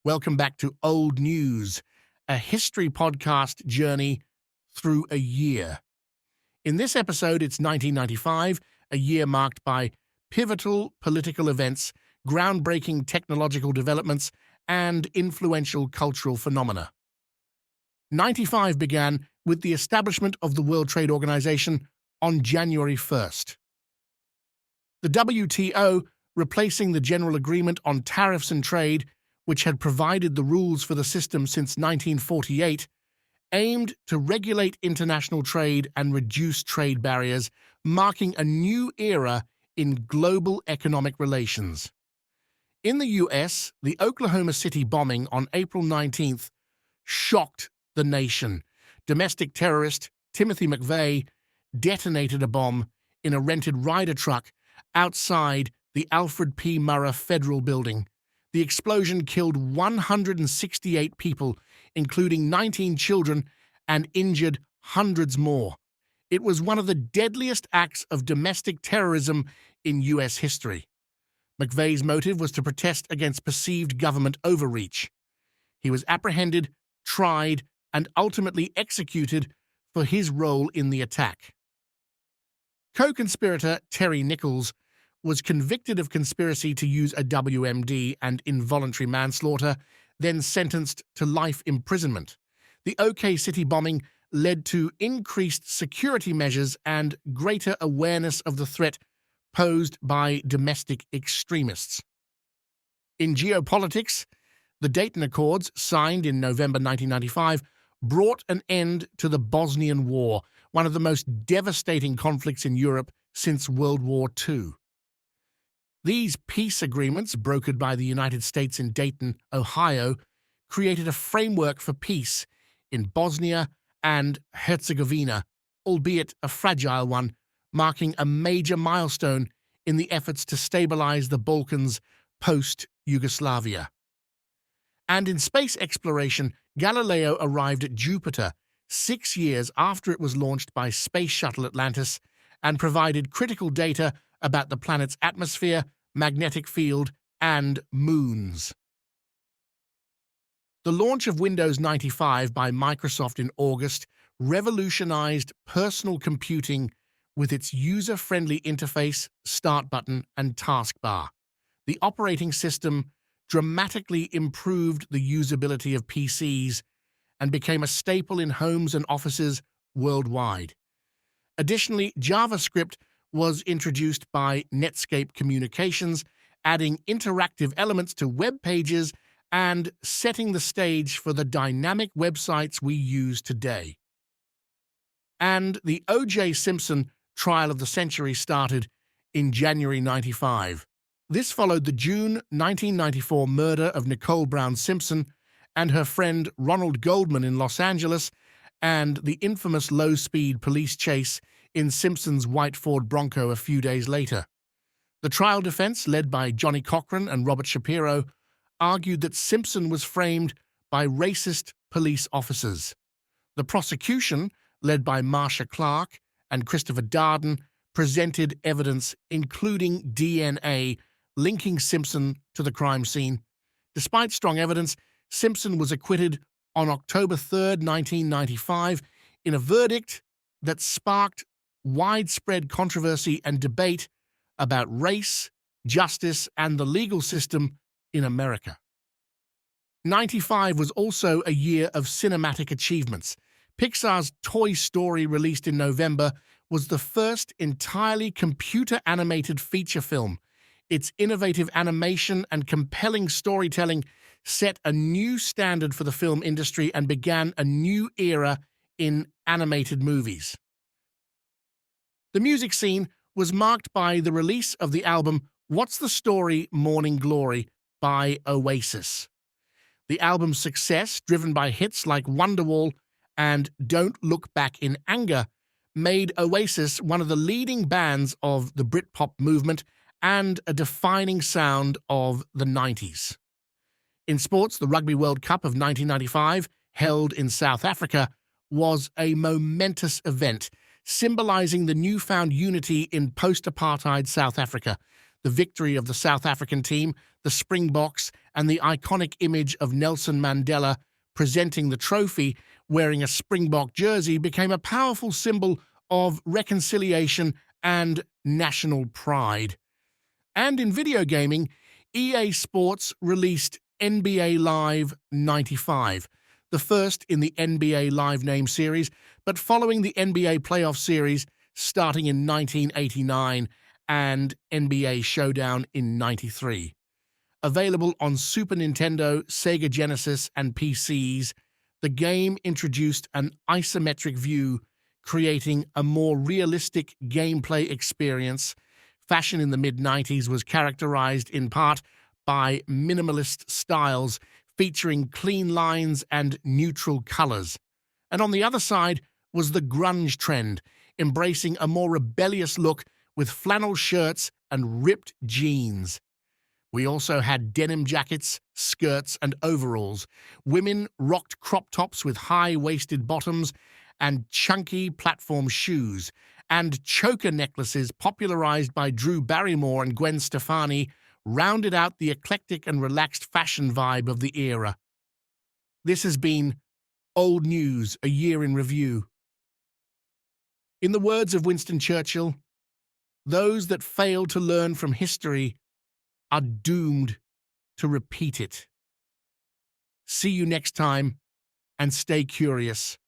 Welcome back to Old News, a history podcast journey through a year. In this episode, it's 1995, a year marked by pivotal political events, groundbreaking technological developments, and influential cultural phenomena. 95 began with the establishment of the World Trade Organization on January 1st. The WTO, replacing the General Agreement on Tariffs and Trade, which had provided the rules for the system since 1948, aimed to regulate international trade and reduce trade barriers, marking a new era in global economic relations. In the U.S., the Oklahoma City bombing on April 19th shocked the nation. Domestic terrorist Timothy McVeigh detonated a bomb in a rented Ryder truck outside the Alfred P. Murrah Federal Building. The explosion killed 168 people, including 19 children, and injured hundreds more. It was one of the deadliest acts of domestic terrorism in U.S. history. McVeigh's motive was to protest against perceived government overreach. He was apprehended, tried, and ultimately executed for his role in the attack. Co-conspirator Terry Nichols was convicted of conspiracy to use a WMD and involuntary manslaughter, then sentenced to life imprisonment. The OK City bombing led to increased security measures and greater awareness of the threat posed by domestic extremists. In geopolitics, the Dayton Accords, signed in November 1995, brought an end to the Bosnian War, one of the most devastating conflicts in Europe since World War II. These peace agreements, brokered by the United States in Dayton, Ohio, created a framework for peace in Bosnia and Herzegovina, albeit a fragile one, marking a major milestone in the efforts to stabilize the Balkans post-Yugoslavia. And in space exploration, Galileo arrived at Jupiter 6 years after it was launched by Space Shuttle Atlantis and provided critical data about the planet's atmosphere, magnetic field, and moons. The launch of Windows 95 by Microsoft in August revolutionized personal computing with its user-friendly interface, start button, and taskbar. The operating system dramatically improved the usability of PCs and became a staple in homes and offices worldwide. Additionally, JavaScript was introduced by Netscape Communications, adding interactive elements to web pages and setting the stage for the dynamic websites we use today. And the O.J. Simpson trial of the century started in January 95. This followed the June 1994 murder of Nicole Brown Simpson and her friend Ronald Goldman in Los Angeles, and the infamous low-speed police chase in Simpson's white Ford Bronco a few days later. The trial defense, led by Johnny Cochran and Robert Shapiro, argued that Simpson was framed by racist police officers. The prosecution, led by Marcia Clark and Christopher Darden, presented evidence including DNA linking Simpson to the crime scene. Despite strong evidence, Simpson was acquitted on October 3, 1995, in a verdict that sparked widespread controversy and debate about race, justice, and the legal system in America. 95 was also a year of cinematic achievements. Pixar's Toy Story, released in November, was the first entirely computer-animated feature film. Its innovative animation and compelling storytelling set a new standard for the film industry and began a new era in animated movies. The music scene was marked by the release of the album What's the Story, Morning Glory by Oasis. The album's success, driven by hits like Wonderwall and Don't Look Back in Anger, made Oasis one of the leading bands of the Britpop movement and a defining sound of the 90s. In sports, the Rugby World Cup of 1995, held in South Africa, was a momentous event, symbolizing the newfound unity in post-apartheid South Africa. The victory of the South African team, the Springboks, and the iconic image of Nelson Mandela presenting the trophy wearing a Springbok jersey became a powerful symbol of reconciliation and national pride. And in video gaming, EA Sports released NBA Live 95, the first in the NBA Live name series, but following the NBA playoff series starting in 1989 and NBA Showdown in 93. Available on Super Nintendo, Sega Genesis, and PCs, the game introduced an isometric view, creating a more realistic gameplay experience. Fashion in the mid-90s was characterized in part by minimalist styles featuring clean lines and neutral colors. And on the other side was the grunge trend, embracing a more rebellious look with flannel shirts and ripped jeans. We also had denim jackets, skirts, and overalls. Women rocked crop tops with high-waisted bottoms and chunky platform shoes, and choker necklaces popularized by Drew Barrymore and Gwen Stefani rounded out the eclectic and relaxed fashion vibe of the era. This has been Old News, a year in review. In the words of Winston Churchill, those that fail to learn from history are doomed to repeat it. See you next time, and stay curious.